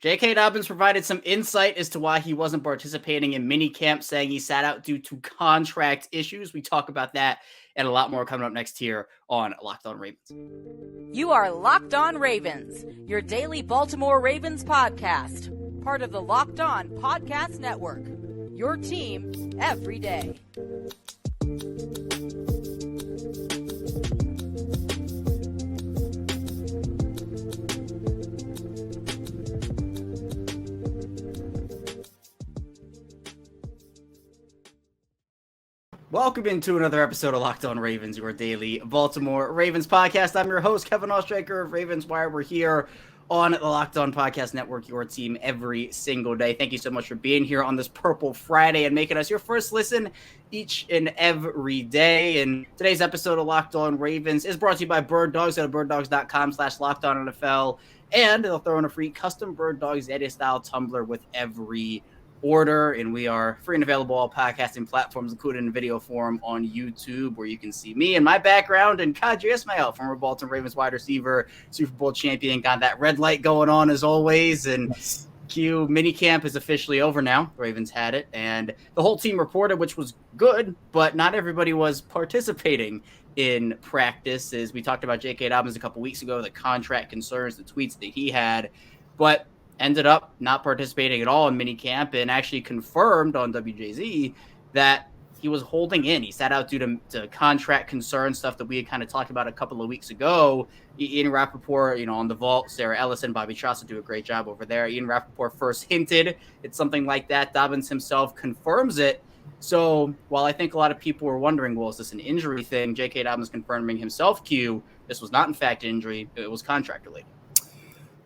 J.K. Dobbins provided some insight as to why he wasn't participating in minicamp, saying he sat out due to contract issues. We talk about that and a lot more coming up next here on Locked On Ravens. You are Locked On Ravens, your daily Baltimore Ravens podcast, part of the Locked On Podcast Network, your team every day. Welcome into another episode of Locked On Ravens, your daily Baltimore Ravens podcast. I'm your host, Kevin Ostraker of Ravens Wire. We're here on the Locked On Podcast Network, your team every single day. Thank you so much for being here on this Purple Friday and making us your first listen each and every day. And today's episode of Locked On Ravens is brought to you by Birddogs. Go to birddogs.com/LockedOnNFL, and they'll throw in a free custom Birddogs Edit-style tumbler with every order, and we are free and available all podcasting platforms, including in video form on YouTube, where you can see me and my background, and Qadry Ismail, former Baltimore Ravens wide receiver, Super Bowl champion, got that red light going on as always. And Q, minicamp is officially over now. The Ravens had it, and the whole team reported, which was good, but not everybody was participating in practice. As we talked about J.K. Dobbins a couple weeks ago, the contract concerns, the tweets that he had, but ended up not participating at all in minicamp, and actually confirmed on WJZ that he was holding in. He sat out due to contract concerns, stuff that we had kind of talked about a couple of weeks ago. Ian Rappaport, on the vault, Sarah Ellison, Bobby Chaucer do a great job over there. Ian Rappaport first hinted at something like that. Dobbins himself confirms it. So while I think a lot of people were wondering, well, is this an injury thing? J.K. Dobbins confirming himself, Q, this was not in fact an injury. It was contract related.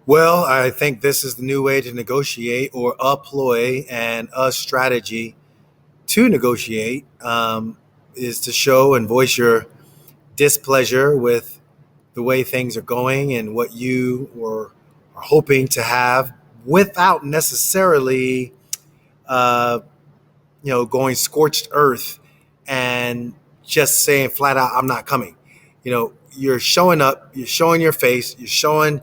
Well, I think this is the new way to negotiate, or a ploy and a strategy to negotiate, is to show and voice your displeasure with the way things are going and what you are hoping to have, without necessarily, going scorched earth and just saying flat out, I'm not coming. You're showing up, you're showing your face, you're showing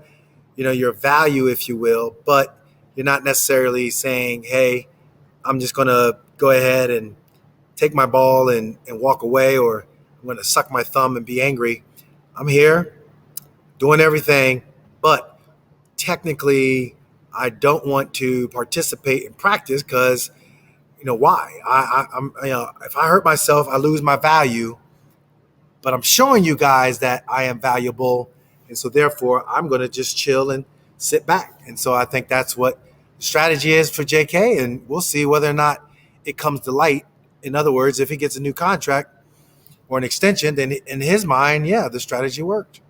your value, if you will, but you're not necessarily saying, hey, I'm just going to go ahead and take my ball and walk away, or I'm going to suck my thumb and be angry. I'm here doing everything, but technically I don't want to participate in practice because, why? I'm if I hurt myself, I lose my value, but I'm showing you guys that I am valuable. And so therefore, I'm going to just chill and sit back. And so I think that's what the strategy is for J.K., and we'll see whether or not it comes to light. In other words, if he gets a new contract or an extension, then in his mind, the strategy worked.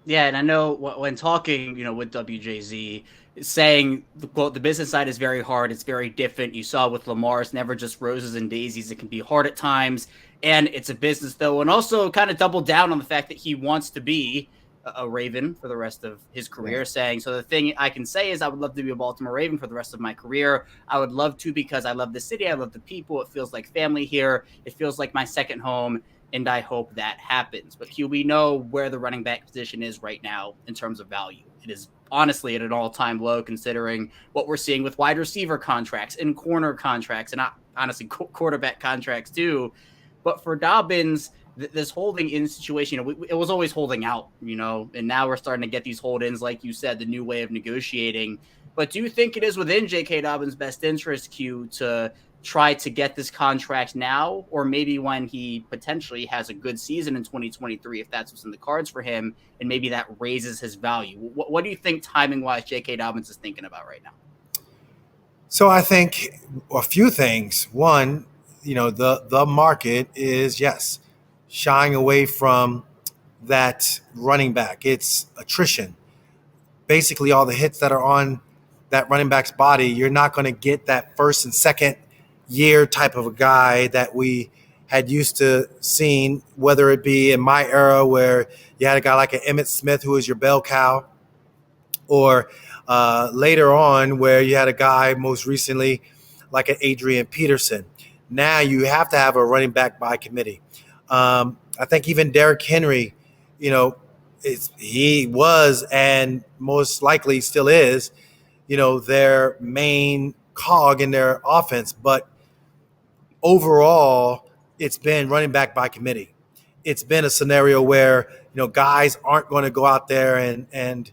Yeah, and I know when talking, with WJZ, saying, quote, the business side is very hard. It's very different. You saw with Lamar, it's never just roses and daisies. It can be hard at times, and it's a business, though. And also kind of double down on the fact that he wants to be a Raven for the rest of his career, saying, so the thing I can say is I would love to be a Baltimore Raven for the rest of my career. I would love to, because I love the city. I love the people. It feels like family here. It feels like my second home, and I hope that happens. But Q, we know where the running back position is right now in terms of value. It is honestly at an all-time low, considering what we're seeing with wide receiver contracts and corner contracts, and honestly quarterback contracts too. But for Dobbins, this holding in situation, it was always holding out, and now we're starting to get these hold-ins, like you said, the new way of negotiating. But do you think it is within J.K. Dobbins' best interest, Q, to try to get this contract now, or maybe when he potentially has a good season in 2023, if that's what's in the cards for him, and maybe that raises his value? What do you think timing-wise J.K. Dobbins is thinking about right now? So I think a few things. One, the market is, yes, shying away from that running back. It's attrition. Basically, all the hits that are on that running back's body, you're not going to get that first and second year type of a guy that we had used to seeing, whether it be in my era where you had a guy like an Emmitt Smith who was your bell cow, or later on where you had a guy most recently like an Adrian Peterson. Now you have to have a running back by committee. I think even Derrick Henry, he was and most likely still is, their main cog in their offense. But overall, it's been running back by committee. It's been a scenario where, guys aren't going to go out there and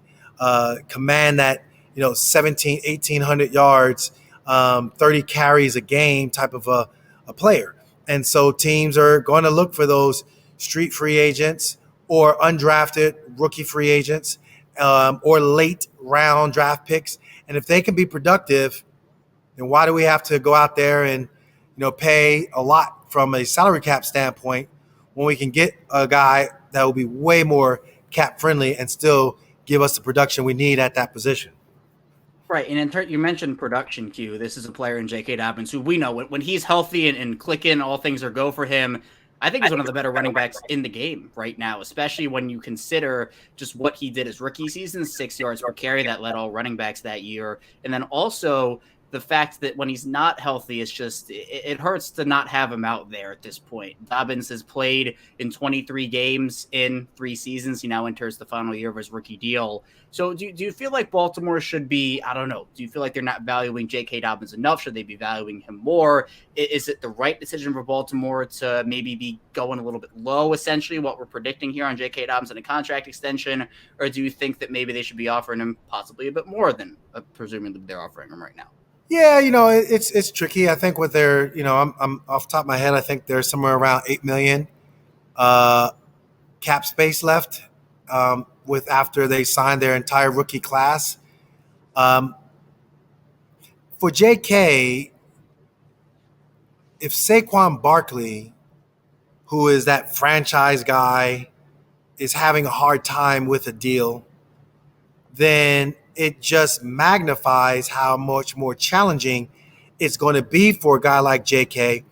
command that, 1,800 yards, 30 carries a game type of a player. And so teams are going to look for those street free agents or undrafted rookie free agents or late round draft picks. And if they can be productive, then why do we have to go out there and, pay a lot from a salary cap standpoint when we can get a guy that will be way more cap friendly and still give us the production we need at that position? Right, and you mentioned production, Q. This is a player in J.K. Dobbins who we know when he's healthy and clicking, all things are go for him. I think he's one of the better running backs in the game right now, especially when you consider just what he did his rookie season, 6 yards per carry that led all running backs that year. And then also the fact that when he's not healthy, it's just it hurts to not have him out there at this point. Dobbins has played in 23 games in 3 seasons. He now enters the final year of his rookie deal. So do you feel like Baltimore should be, I don't know, do you feel like they're not valuing J.K. Dobbins enough? Should they be valuing him more? Is it the right decision for Baltimore to maybe be going a little bit low, essentially, what we're predicting here on J.K. Dobbins and a contract extension? Or do you think that maybe they should be offering him possibly a bit more than presuming that they're offering him right now? Yeah, it's tricky. I think with their, I'm off the top of my head, I think there's somewhere around $8 million cap space left with after they signed their entire rookie class. For J.K., if Saquon Barkley, who is that franchise guy, is having a hard time with a deal, then it just magnifies how much more challenging it's going to be for a guy like J.K.,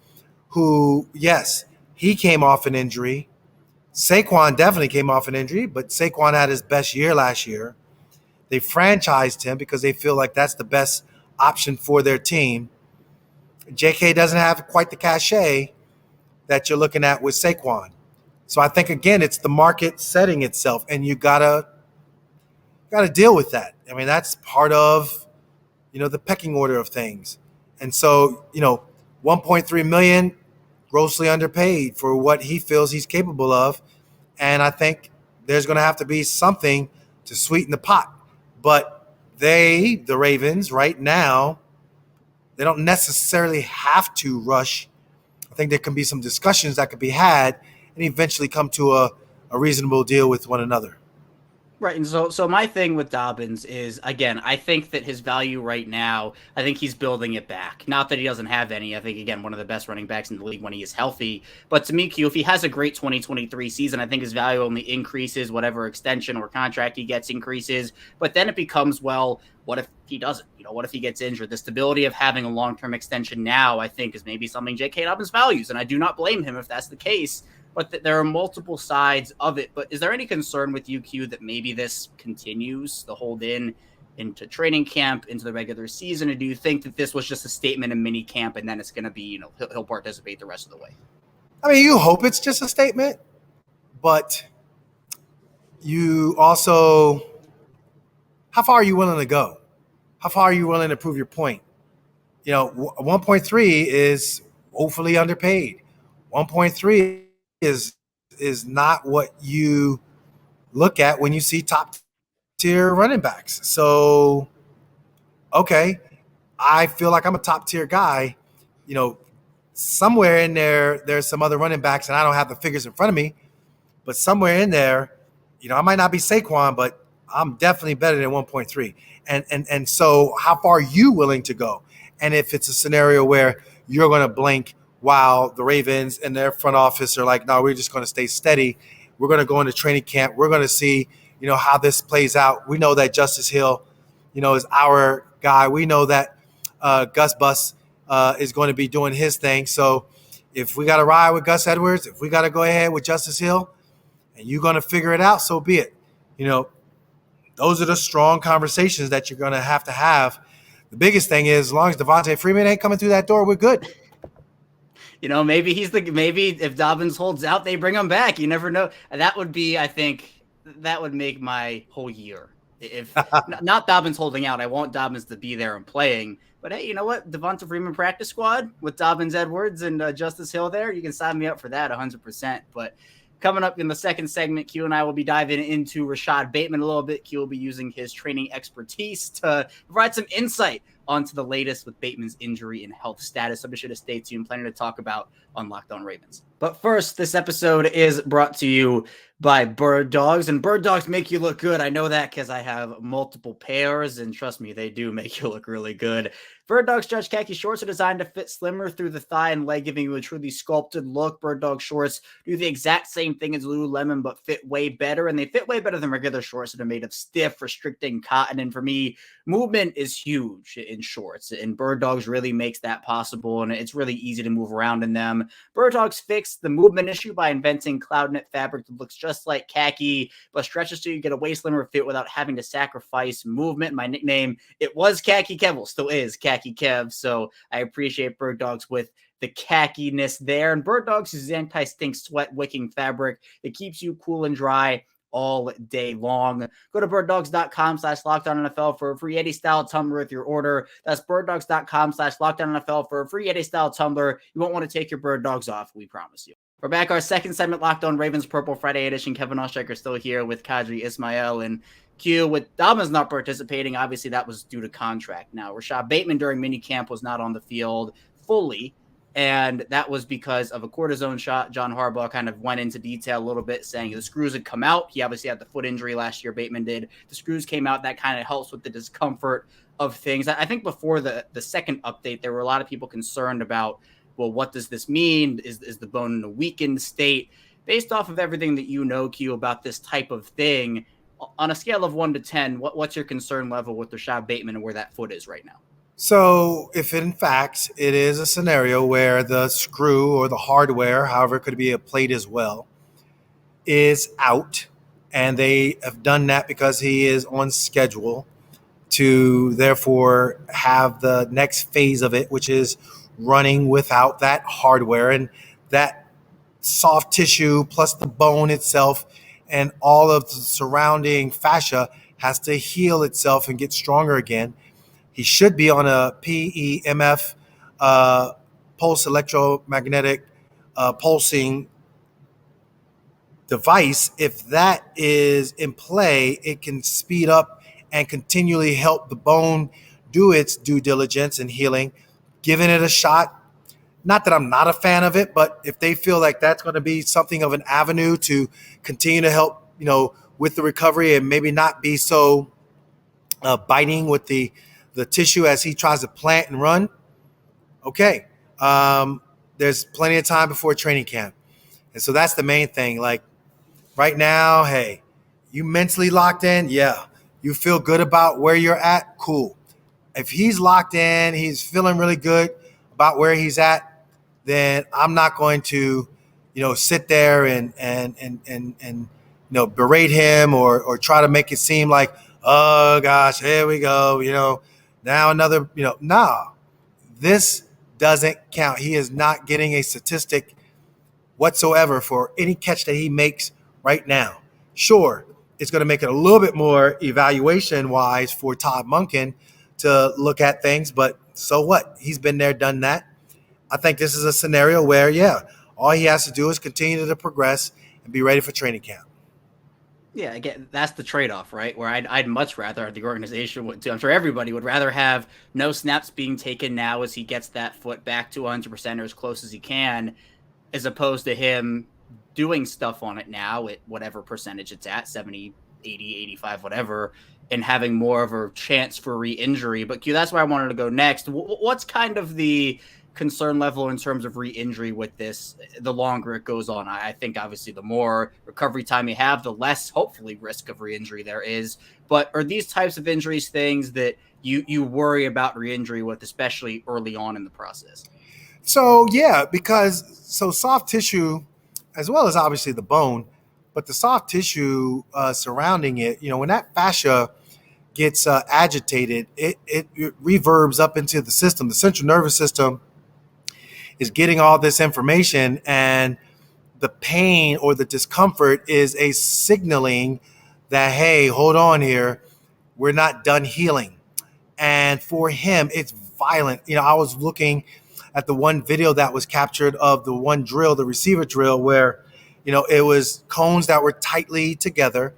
who, yes, he came off an injury. Saquon definitely came off an injury, but Saquon had his best year last year. They franchised him because they feel like that's the best option for their team. J.K. doesn't have quite the cachet that you're looking at with Saquon. So I think, again, it's the market setting itself, and you gotta deal with that. I mean, that's part of, the pecking order of things. And so, $1.3 million grossly underpaid for what he feels he's capable of. And I think there's going to have to be something to sweeten the pot. But the Ravens right now, they don't necessarily have to rush. I think there can be some discussions that could be had and eventually come to a reasonable deal with one another. Right, and so my thing with Dobbins is, again, I think that his value right now, I think he's building it back. Not that he doesn't have any. I think, again, one of the best running backs in the league when he is healthy. But to me, Q, if he has a great 2023 season, I think his value only increases, whatever extension or contract he gets increases. But then it becomes, well, what if he doesn't? What if he gets injured? The stability of having a long-term extension now, I think, is maybe something J.K. Dobbins values, and I do not blame him if that's the case. But there are multiple sides of it. But is there any concern with UQ that maybe this continues the hold into training camp, into the regular season? Or do you think that this was just a statement in mini camp and then it's going to be, he'll participate the rest of the way? I mean, you hope it's just a statement, but you also, how far are you willing to go? How far are you willing to prove your point? 1.3 is woefully underpaid. 1.3 is not what you look at when you see top tier running backs. So, okay, I feel like I'm a top tier guy. Somewhere in there's some other running backs, and I don't have the figures in front of me, but somewhere in there, I might not be Saquon, but I'm definitely better than 1.3. And so how far are you willing to go? And if it's a scenario where you're going to blink while the Ravens and their front office are like, no, we're just going to stay steady. We're going to go into training camp. We're going to see, how this plays out. We know that Justice Hill, is our guy. We know that Gus Bus is going to be doing his thing. So if we got to ride with Gus Edwards, if we got to go ahead with Justice Hill, and you're going to figure it out, so be it. Those are the strong conversations that you're going to have. The biggest thing is, as long as Devontae Freeman ain't coming through that door, we're good. Maybe if Dobbins holds out, they bring him back. You never know. That would be, I think, that would make my whole year If not Dobbins holding out, I want Dobbins to be there and playing. But hey, you know what? Devonta Freeman practice squad with Dobbins, Edwards, and Justice Hill there. You can sign me up for that 100%. But coming up in the second segment, Q and I will be diving into Rashod Bateman a little bit. Q will be using his training expertise to provide some insight onto the latest with Bateman's injury and health status. So be sure to stay tuned. Plenty to talk about on Locked On Ravens. But first, this episode is brought to you by Birddogs, and Birddogs make you look good. I know that because I have multiple pairs, and trust me, they do make you look really good. Birddogs stretch khaki shorts are designed to fit slimmer through the thigh and leg, giving you a truly sculpted look. Birddog shorts do the exact same thing as Lululemon, but fit way better, and they fit way better than regular shorts that are made of stiff, restricting cotton. And for me, movement is huge in shorts, and Birddogs really makes that possible, and it's really easy to move around in them. Birddogs fixed the movement issue by inventing cloud knit fabric that looks just like khaki, but stretches so you get a way slimmer fit without having to sacrifice movement. My nickname, it was Khaki Kev, well, still is Khaki Kev, so I appreciate Birddogs with the khaki-ness there. And Birddogs is anti-stink sweat wicking fabric. It keeps you cool and dry all day long. Go to birddogs.com/LockedOnNFL for a free Yeti-style tumbler with your order. That's birddogs.com/LockedOnNFL for a free Yeti-style tumbler. You won't want to take your Birddogs off, we promise you. We're back. Our second segment, Locked On Ravens Purple Friday edition. Kevin Oestreicher still here with Qadry Ismail and Q. With Dobbins not participating, obviously that was due to contract. Now, Rashod Bateman during minicamp was not on the field fully, and that was because of a cortisone shot. John Harbaugh kind of went into detail a little bit, saying the screws had come out. He obviously had the foot injury last year, Bateman did. The screws came out. That kind of helps with the discomfort of things. I think before the second update, there were a lot of people concerned about, well, what does this mean? Is the bone in a weakened state? Based off of everything that you know, Q, about this type of thing, on a scale of 1 to 10, what's your concern level with Rashod Bateman and where that foot is right now? So if in fact it is a scenario where the screw or the hardware, however it could be a plate as well, is out, and they have done that because he is on schedule to therefore have the next phase of it, which is running without that hardware, and that soft tissue plus the bone itself and all of the surrounding fascia has to heal itself and get stronger again. He should be on a PEMF, pulse electromagnetic pulsing device. If that is in play, it can speed up and continually help the bone do its due diligence and healing. Giving it a shot. Not that I'm not a fan of it, but if they feel like that's going to be something of an avenue to continue to help, with the recovery and maybe not be so biting with the tissue as he tries to plant and run, okay. There's plenty of time before training camp. And so that's the main thing. Like right now, hey, you mentally locked in? Yeah. You feel good about where you're at? Cool. If he's locked in, he's feeling really good about where he's at, then I'm not going to, sit there and berate him or try to make it seem like, oh gosh, here we go, now another, nah, this doesn't count. He is not getting a statistic whatsoever for any catch that he makes right now. Sure, it's going to make it a little bit more evaluation-wise for Todd Monken to look at things, but so what? He's been there, done that. I think this is a scenario where, all he has to do is continue to progress and be ready for training camp. Yeah, again, that's the trade-off, right? Where I'd much rather, the organization would too, I'm sure everybody would rather have no snaps being taken now as he gets that foot back to 100% or as close as he can, as opposed to him doing stuff on it now at whatever percentage it's at, 70, 80, 85, whatever, and having more of a chance for re-injury. But Q, that's where I wanted to go next. What's kind of the concern level in terms of re-injury with this? The longer it goes on, I think obviously the more recovery time you have, the less hopefully risk of re-injury there is. But are these types of injuries things that you worry about re-injury with, especially early on in the process? So because soft tissue, as well as obviously the bone, but the soft tissue surrounding it, when that fascia gets agitated, it reverbs up into the system. The central nervous system is getting all this information, and the pain or the discomfort is a signaling that, hey, hold on here. we're not done healing. And for him, it's violent. I was looking at the one video that was captured of the one drill, the receiver drill, where, it was cones that were tightly together,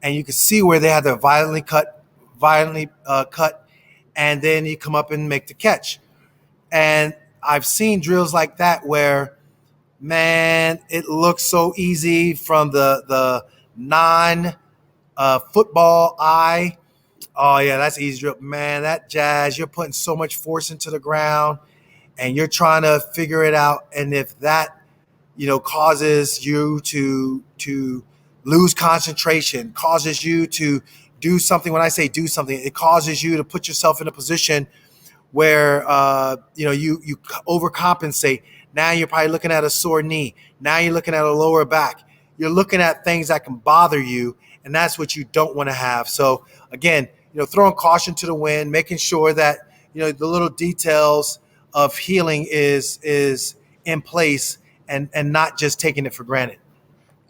and you could see where they had to violently cut, and then you come up and make the catch. And I've seen drills like that where, man, it looks so easy from the non football eye. Oh yeah, that's easy drill, man. That jazz, you're putting so much force into the ground, and you're trying to figure it out. And if that, causes you to lose concentration, causes you to do something. When I say do something, it causes you to put yourself in a position where you overcompensate. Now you're probably looking at a sore knee. Now you're looking at a lower back. You're looking at things that can bother you, and that's what you don't want to have. So again, throwing caution to the wind, making sure that the little details of healing is in place, and not just taking it for granted.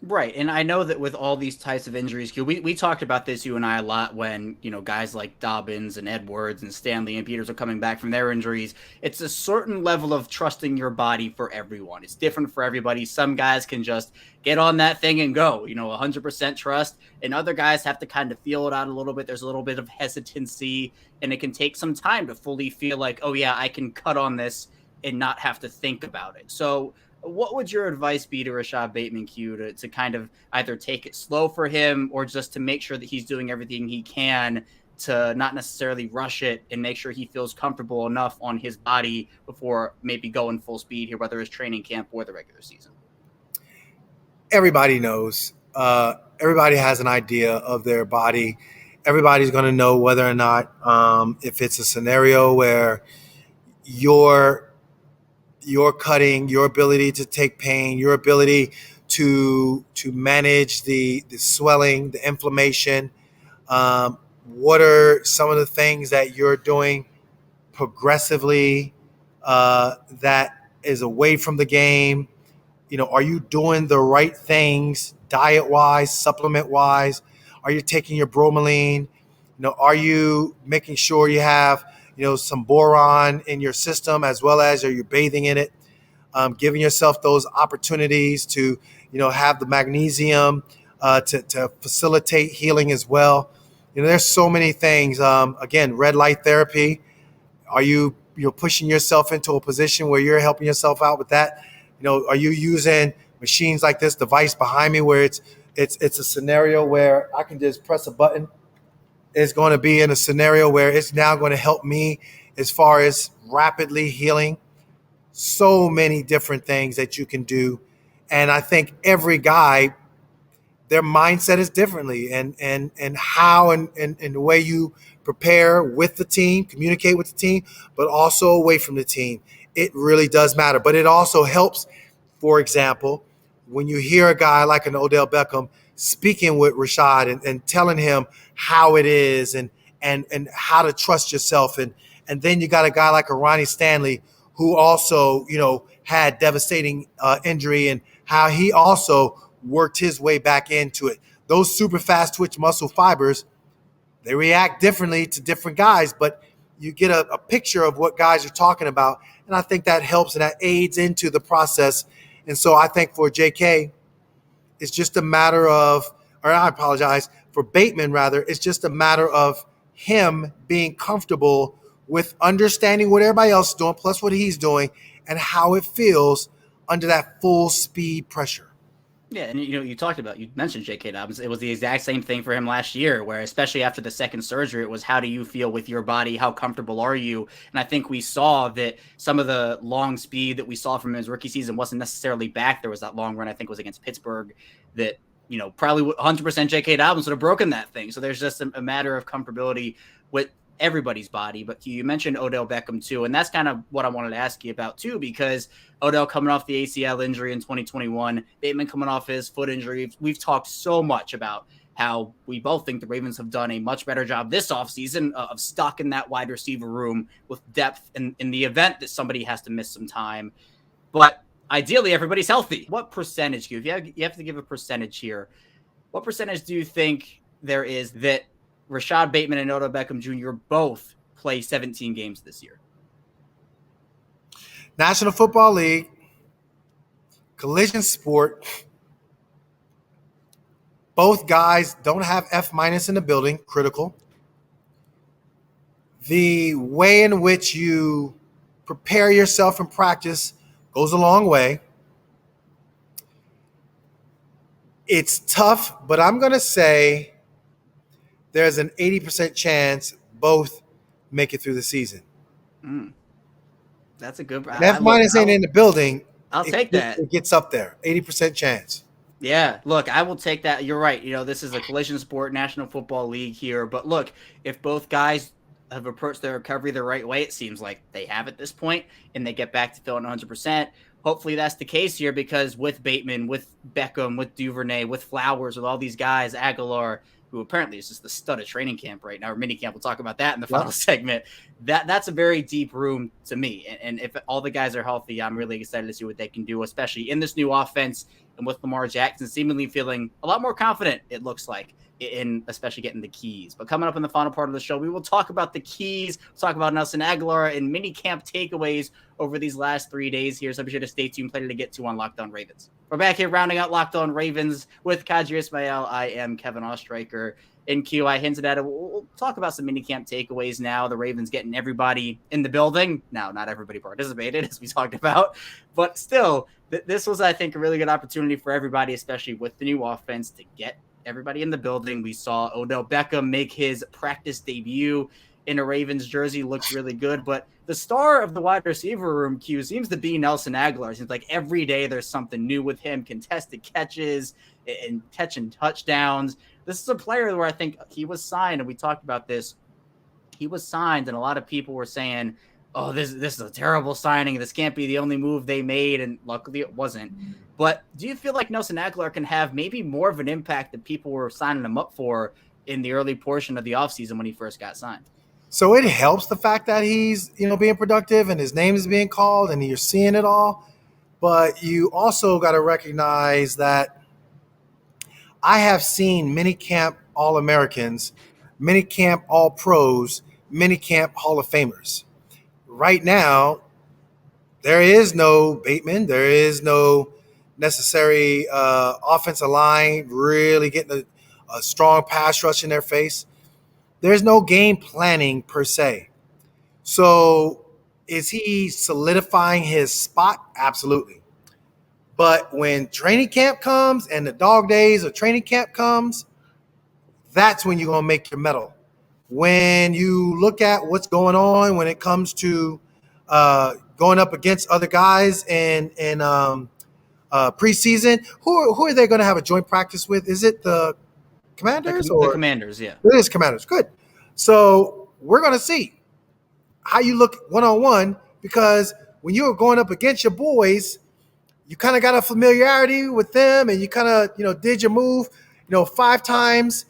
Right. And I know that with all these types of injuries, we talked about this, you and I, a lot when, guys like Dobbins and Edwards and Stanley and Peters are coming back from their injuries. It's a certain level of trusting your body for everyone. It's different for everybody. Some guys can just get on that thing and go, 100% trust. And other guys have to kind of feel it out a little bit. There's a little bit of hesitancy, and it can take some time to fully feel like, oh yeah, I can cut on this and not have to think about it. So what would your advice be to Rashod Bateman, Q, to kind of either take it slow for him, or just to make sure that he's doing everything he can to not necessarily rush it and make sure he feels comfortable enough on his body before maybe going full speed here, whether it's training camp or the regular season? Everybody knows. Everybody has an idea of their body. Everybody's going to know whether or not, if it's a scenario where you're cutting, your ability to take pain, your ability to manage the swelling, the inflammation. What are some of the things that you're doing progressively that is away from the game? Are you doing the right things diet-wise, supplement-wise? Are you taking your bromelain? Are you making sure you have some boron in your system, as well as are you bathing in it? Giving yourself those opportunities to, have the magnesium to facilitate healing as well. There's so many things. Again, red light therapy. Are you pushing yourself into a position where you're helping yourself out with that? Are you using machines like this device behind me, where it's a scenario where I can just press a button? Is going to be in a scenario where it's now going to help me as far as rapidly healing. So many different things that you can do. And I think every guy, their mindset is differently, and how and the way you prepare with the team, communicate with the team, but also away from the team. It really does matter. But it also helps, for example, when you hear a guy like an Odell Beckham speaking with Rashod and telling him how it is and how to trust yourself. And then you got a guy like a Ronnie Stanley, who also, had devastating injury, and how he also worked his way back into it. Those super fast twitch muscle fibers, they react differently to different guys, but you get a picture of what guys are talking about. And I think that helps and that aids into the process. And so I think for J.K., it's just a matter of, or I apologize, for Bateman rather, it's just a matter of him being comfortable with understanding what everybody else is doing, plus what he's doing, and how it feels under that full speed pressure. Yeah, and you mentioned J.K. Dobbins. It was the exact same thing for him last year, where especially after the second surgery, it was how do you feel with your body? How comfortable are you? And I think we saw that some of the long speed that we saw from his rookie season wasn't necessarily back. There was that long run, I think was against Pittsburgh, that, probably 100% J.K. Dobbins would have broken that thing. So there's just a matter of comfortability with everybody's body. But you mentioned Odell Beckham too, and that's kind of what I wanted to ask you about too, because Odell coming off the ACL injury in 2021, Bateman coming off his foot injury. We've talked so much about how we both think the Ravens have done a much better job this offseason of stocking that wide receiver room with depth in the event that somebody has to miss some time. But ideally, everybody's healthy. What percentage, if you have to give a percentage here, what percentage do you think there is that Rashod Bateman and Odell Beckham Jr. both play 17 games this year. National Football League, collision sport. Both guys don't have F- in the building, critical. The way in which you prepare yourself in practice goes a long way. It's tough, but I'm going to say there's an 80% chance both make it through the season. That's a good. F- ain't in the building. I'll take that. It gets up there, 80% chance. Yeah, look, I will take that. You're right. This is a collision sport, National Football League here. But look, if both guys have approached their recovery the right way, it seems like they have at this point, and they get back to feeling 100%. Hopefully that's the case here, because with Bateman, with Beckham, with Duvernay, with Flowers, with all these guys, Aguilar, who apparently is just the stud of training camp right now, or minicamp, we'll talk about that in the final segment. That's a very deep room to me. And if all the guys are healthy, I'm really excited to see what they can do, especially in this new offense, and with Lamar Jackson seemingly feeling a lot more confident, it looks like, in especially getting the keys. But coming up in the final part of the show, we will talk about the keys, talk about Nelson Aguilar and minicamp takeaways over these last 3 days here. So be sure to stay tuned. Plenty to get to on Locked On Ravens. We're back here rounding out Locked On Ravens with Qadry Ismail. I am Kevin Ostreicher. In Q, I hinted at it. We'll talk about some minicamp takeaways now. The Ravens getting everybody in the building. Now, not everybody participated, as we talked about. But still, this was, I think, a really good opportunity for everybody, especially with the new offense, to get everybody in the building. We saw Odell Beckham make his practice debut in a Ravens jersey. Looked really good. But the star of the wide receiver room, Q, seems to be Nelson Aguilar. It seems like every day there's something new with him, contested catches and catching touchdowns. This is a player where I think he was signed, and we talked about this. He was signed, and a lot of people were saying, oh, this is a terrible signing. This can't be the only move they made, and luckily it wasn't. But do you feel like Nelson Aguilar can have maybe more of an impact that people were signing him up for in the early portion of the offseason when he first got signed? So it helps the fact that he's, being productive and his name is being called and you're seeing it all. But you also got to recognize that I have seen minicamp All-Americans, minicamp All-Pros, minicamp Hall of Famers. Right now, there is no Bateman. There is no necessary offensive line really getting a strong pass rush in their face. There's no game planning per se. So is he solidifying his spot? Absolutely. But when training camp comes and the dog days of training camp comes, that's when you're going to make your medal. When you look at what's going on when it comes to going up against other guys in preseason, who are they going to have a joint practice with? Is it the Commanders? The Commanders, yeah. It is Commanders. Good. So we're going to see how you look one-on-one, because when you're going up against your boys, you kind of got a familiarity with them, and you kind of, did your move, 5 times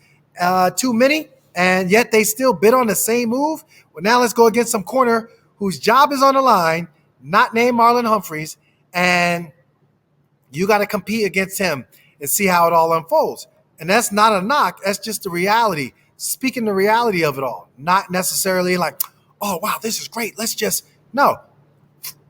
too many, and yet they still bid on the same move. Well, now let's go against some corner whose job is on the line, not named Marlon Humphreys, and you got to compete against him and see how it all unfolds. And that's not a knock. That's just the reality. Speaking the reality of it all, not necessarily like, oh, wow, this is great. No.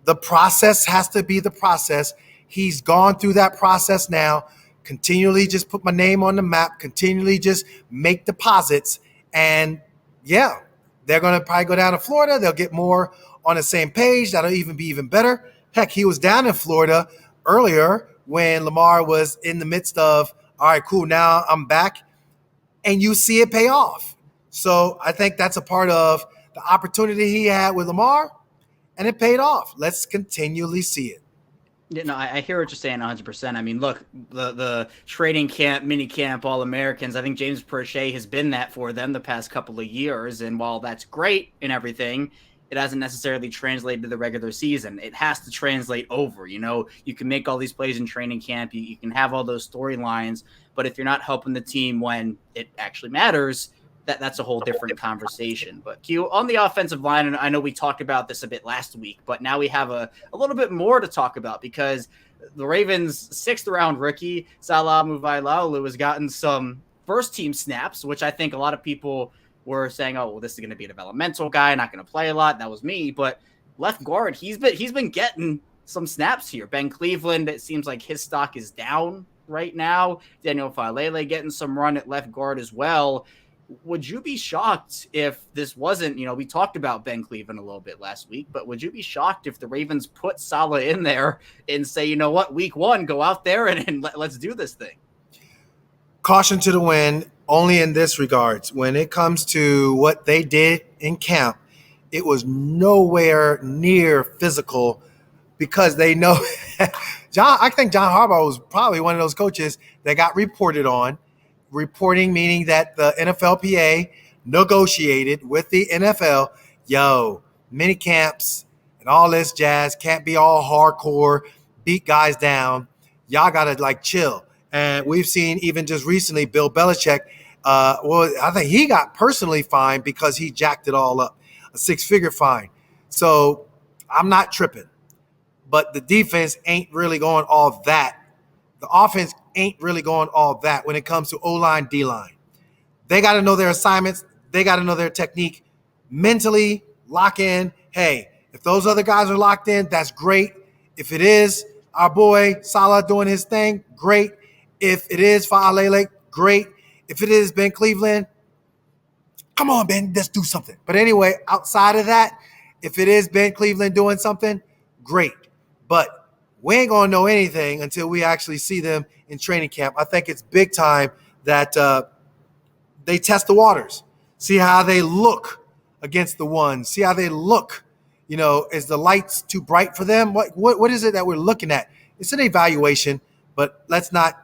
The process has to be the process. He's gone through that process now. Continually just put my name on the map, continually just make deposits. And yeah, they're going to probably go down to Florida. They'll get more on the same page. That'll even be even better. Heck, he was down in Florida earlier when Lamar was in the midst of, all right, cool, now I'm back. And you see it pay off. So I think that's a part of the opportunity he had with Lamar, and it paid off. Let's continually see it. Yeah, no, I hear what you're saying 100%. I mean, look, the training camp, minicamp, All-Americans, I think James Prochet has been that for them the past couple of years. And while that's great and everything, it hasn't necessarily translated to the regular season. It has to translate over. You can make all these plays in training camp. You can have all those storylines. But if you're not helping the team when it actually matters, that's a whole different conversation. But Q, on the offensive line, and I know we talked about this a bit last week, but now we have a little bit more to talk about, because the Ravens' 6th round rookie, Salah Muvailaulu, has gotten some first team snaps, which I think a lot of people were saying, oh, well, this is going to be a developmental guy, not going to play a lot. That was me. But left guard, he's been getting some snaps here. Ben Cleveland, it seems like his stock is down right now. Daniel Falele getting some run at left guard as well. Would you be shocked if this wasn't, we talked about Ben Cleveland a little bit last week, but would you be shocked if the Ravens put Saleh in there and say, you know what, week one, go out there and let's do this thing? Caution to the wind, only in this regards. When it comes to what they did in camp, it was nowhere near physical because they know I think John Harbaugh was probably one of those coaches that got reported on. Reporting meaning that the NFLPA negotiated with the NFL, mini camps and all this jazz can't be all hardcore, beat guys down. Y'all got to chill. And we've seen even just recently Bill Belichick, I think he got personally fined because he jacked it all up, a 6-figure fine. So I'm not tripping. But the defense ain't really going all that. The offense ain't really going all that when it comes to O-line, D-line. They got to know their assignments. They got to know their technique. Mentally, lock in. Hey, if those other guys are locked in, that's great. If it is our boy Saleh doing his thing, great. If it is Faalele, great. If it is Ben Cleveland, come on, Ben, let's do something. But anyway, outside of that, if it is Ben Cleveland doing something, great. But we ain't going to know anything until we actually see them in training camp. I think it's big time that they test the waters, see how they look against the ones, see how they look. Is the lights too bright for them? What is it that we're looking at? It's an evaluation, but let's not,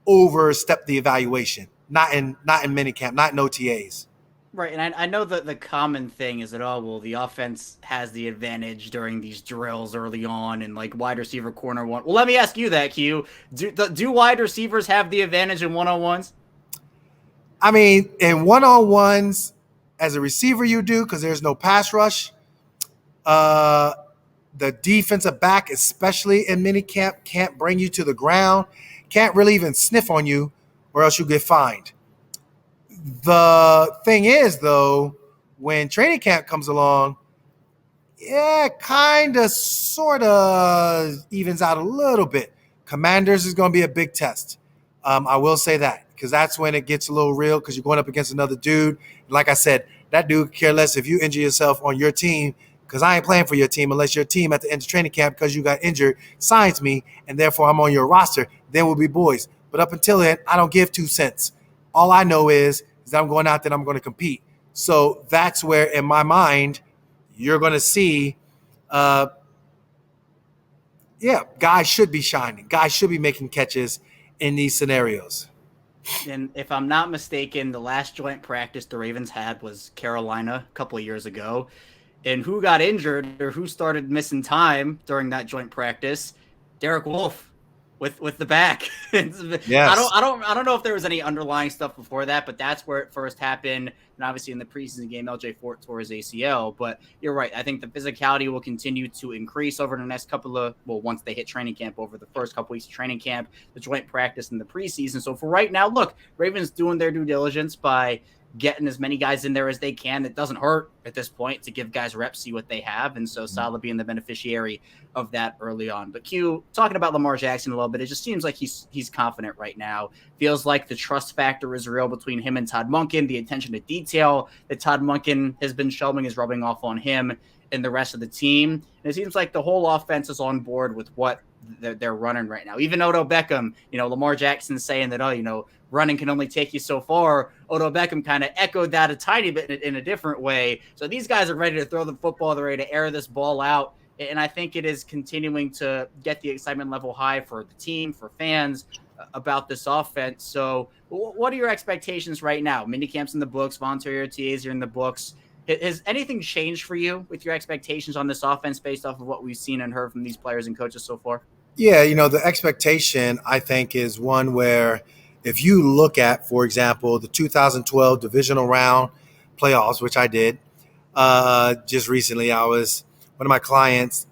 overstep the evaluation. Not in minicamp, not in OTAs. Right, and I know that the common thing is that, the offense has the advantage during these drills early on and wide receiver corner one. Well, let me ask you that, Q. Do wide receivers have the advantage in one-on-ones? I mean, in one-on-ones, as a receiver you do because there's no pass rush. The defensive back, especially in minicamp, can't bring you to the ground, can't really even sniff on you or else you get fined. The thing is, though, when training camp comes along, kind of, sort of evens out a little bit. Commanders is going to be a big test. I will say that because that's when it gets a little real because you're going up against another dude. Like I said, that dude care less if you injure yourself on your team because I ain't playing for your team unless your team at the end of training camp because you got injured signs me and therefore I'm on your roster. Then we'll be boys. But up until then, I don't give 2 cents. All I know is that I'm going out there and I'm going to compete. So that's where, in my mind, you're going to see, guys should be shining. Guys should be making catches in these scenarios. And if I'm not mistaken, the last joint practice the Ravens had was Carolina a couple of years ago. And who got injured or who started missing time during that joint practice? Derek Wolfe. With the back. Yes. I don't know if there was any underlying stuff before that, but that's where it first happened. And obviously in the preseason game, LJ Fort tore his ACL. But you're right. I think the physicality will continue to increase over the next once they hit training camp over the first couple weeks of training camp, the joint practice in the preseason. So for right now, look, Ravens doing their due diligence by getting as many guys in there as they can. It doesn't hurt at this point to give guys reps, see what they have. And so Saleh being the beneficiary of that early on. But Q, talking about Lamar Jackson a little bit, it just seems like he's confident right now. Feels like the trust factor is real between him and Todd Monken. The attention to detail that Todd Monken has been showing is rubbing off on him and the rest of the team. And it seems like the whole offense is on board with what they're running right now. Even Odell Beckham, Lamar Jackson's saying that, running can only take you so far. Odell Beckham kind of echoed that a tiny bit in a different way. So these guys are ready to throw the football. They're ready to air this ball out. And I think it is continuing to get the excitement level high for the team, for fans about this offense. So what are your expectations right now? Minicamp's in the books, voluntary OTAs are in the books. Has anything changed for you with your expectations on this offense based off of what we've seen and heard from these players and coaches so far? Yeah, the expectation, I think, is one where if you look at, for example, the 2012 divisional round playoffs, which I did just recently, one of my clients,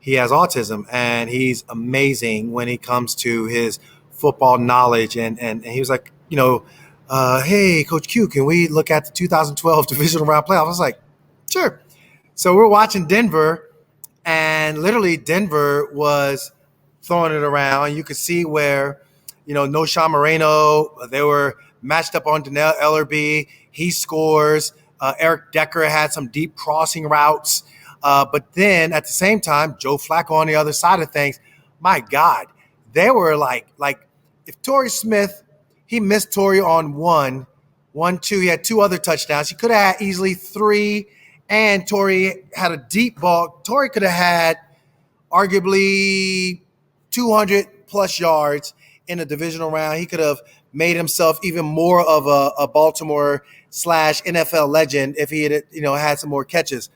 he has autism, and he's amazing when it comes to his football knowledge. And he was like, hey, Coach Q, can we look at the 2012 divisional round playoff? I was like, sure. So we're watching Denver, and literally Denver was throwing it around. You could see where, No Sean Moreno, they were matched up on Donnell Ellerbe. He scores. Eric Decker had some deep crossing routes. But then at the same time, Joe Flacco on the other side of things, my God, they were like if Torrey Smith, he missed Torrey on one, two. He had two other touchdowns. He could have had easily three, and Torrey had a deep ball. Torrey could have had arguably 200 plus yards in a divisional round. He could have made himself even more of a Baltimore / NFL legend if he had, had some more catches.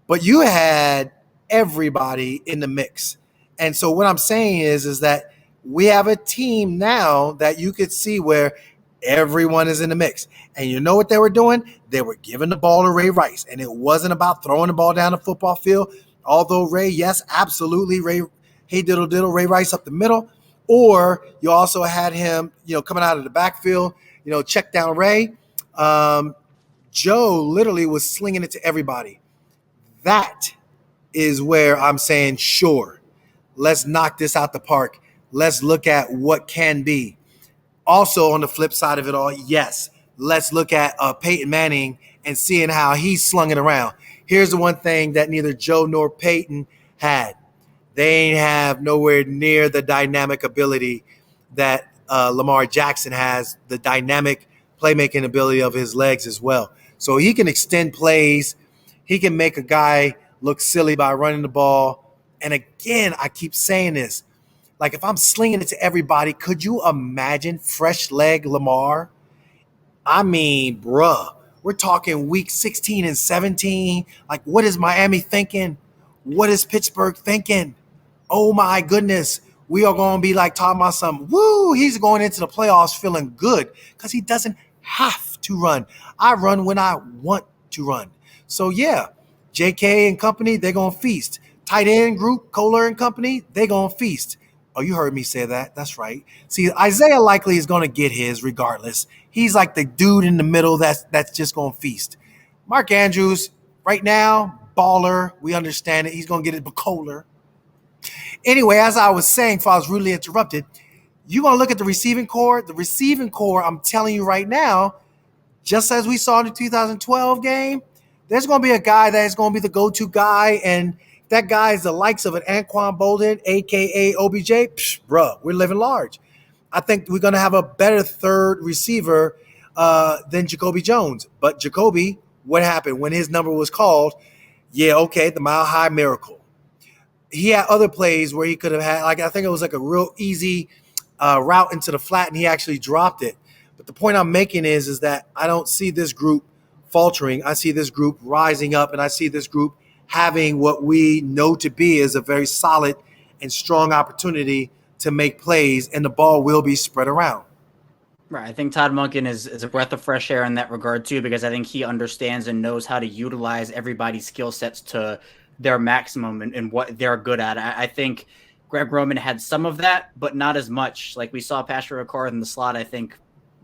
But you had everybody in the mix. And so what I'm saying is that we have a team now that you could see where everyone is in the mix. And you know what they were doing? They were giving the ball to Ray Rice. And it wasn't about throwing the ball down the football field. Although Ray, yes, absolutely, Ray, hey diddle diddle, Ray Rice up the middle. Or you also had him, coming out of the backfield, check down Ray. Joe literally was slinging it to everybody. That is where I'm saying, sure, let's knock this out the park. Let's look at what can be. Also, on the flip side of it all, yes, let's look at Peyton Manning and seeing how he slung it around. Here's the one thing that neither Joe nor Peyton had. They ain't have nowhere near the dynamic ability that Lamar Jackson has, the dynamic playmaking ability of his legs as well. So he can extend plays. He can make a guy look silly by running the ball. And again, I keep saying this. Like, if I'm slinging it to everybody, could you imagine fresh leg Lamar? I mean, bruh, we're talking week 16 and 17. Like, what is Miami thinking? What is Pittsburgh thinking? Oh, my goodness. We are going to be like talking about some, woo, he's going into the playoffs feeling good because he doesn't have to run. I run when I want to run. So, yeah, J.K. and company, they're going to feast. Tight end group, Kohler and company, they're going to feast. Oh, you heard me say that. That's right. See, Isaiah likely is going to get his regardless. He's like the dude in the middle that's just going to feast. Mark Andrews, right now, baller. We understand it. He's going to get it, but Kohler. Anyway, as I was saying, if I was rudely interrupted, you're going to look at the receiving core. The receiving core, I'm telling you right now, just as we saw in the 2012 game, there's going to be a guy that is going to be the go-to guy, and that guy is the likes of an Anquan Bolden, a.k.a. OBJ. Bruh, we're living large. I think we're going to have a better third receiver than Jacoby Jones. But Jacoby, what happened when his number was called? Yeah, okay, the Mile High Miracle. He had other plays where he could have had, I think it was like a real easy route into the flat, and he actually dropped it. But the point I'm making is that I don't see this group faltering. I see this group rising up, and I see this group having what we know to be is a very solid and strong opportunity to make plays, and the ball will be spread around. Right. I think Todd Monken is a breath of fresh air in that regard, too, because I think he understands and knows how to utilize everybody's skill sets to their maximum and what they're good at. I think Greg Roman had some of that, but not as much. Like we saw Patrick Ricard in the slot, I think,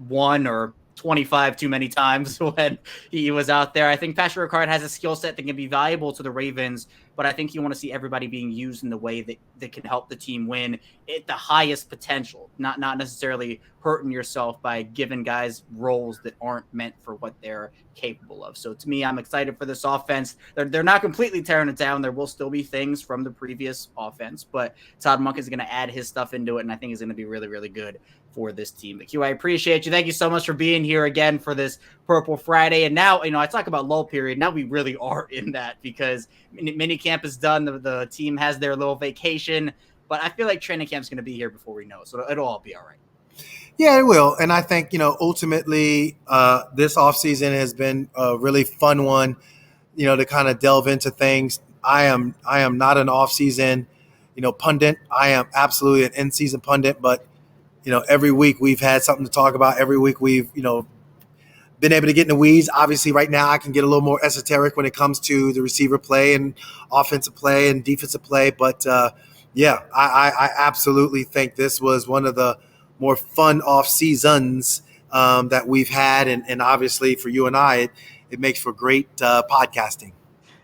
1 or 25 too many times when he was out there. I think Patrick Ricard has a skill set that can be valuable to the Ravens, but I think you want to see everybody being used in the way that can help the team win at the highest potential, not necessarily hurting yourself by giving guys roles that aren't meant for what they're capable of. So to me, I'm excited for this offense. They're not completely tearing it down. There will still be things from the previous offense, but Todd Monken is going to add his stuff into it, and I think is going to be really, really good for this team. But Q, I appreciate you. Thank you so much for being here again for this Purple Friday. And now, I talk about lull period. Now we really are in that because minicamp is done. The team has their little vacation, but I feel like training camp's going to be here before we know. So it'll all be all right. Yeah, it will. And I think, ultimately this offseason has been a really fun one, to kind of delve into things. I am not an offseason, pundit. I am absolutely an in-season pundit, but every week we've had something to talk about. Every week we've, been able to get in the weeds. Obviously, right now I can get a little more esoteric when it comes to the receiver play and offensive play and defensive play. But, I absolutely think this was one of the more fun off seasons that we've had. And obviously for you and I, it makes for great podcasting.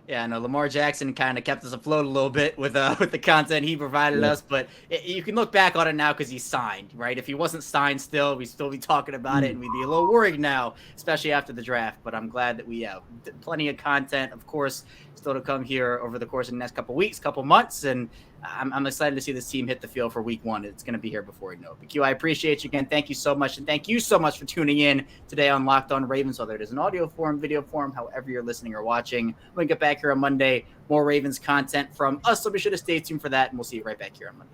Yeah, no, Lamar Jackson kind of kept us afloat a little bit with the content he provided us, but you can look back on it now because he's signed, right? If he wasn't signed still, we'd still be talking about it, and we'd be a little worried now, especially after the draft. But I'm glad that we have plenty of content, of course, still to come here over the course of the next couple weeks, couple months, and I'm excited to see this team hit the field for week 1. It's going to be here before we know it. But Q, I appreciate you again. Thank you so much. And thank you so much for tuning in today on Locked On Ravens, whether it is an audio form, video form, however you're listening or watching. When we get back here on Monday, more Ravens content from us. So be sure to stay tuned for that. And we'll see you right back here on Monday.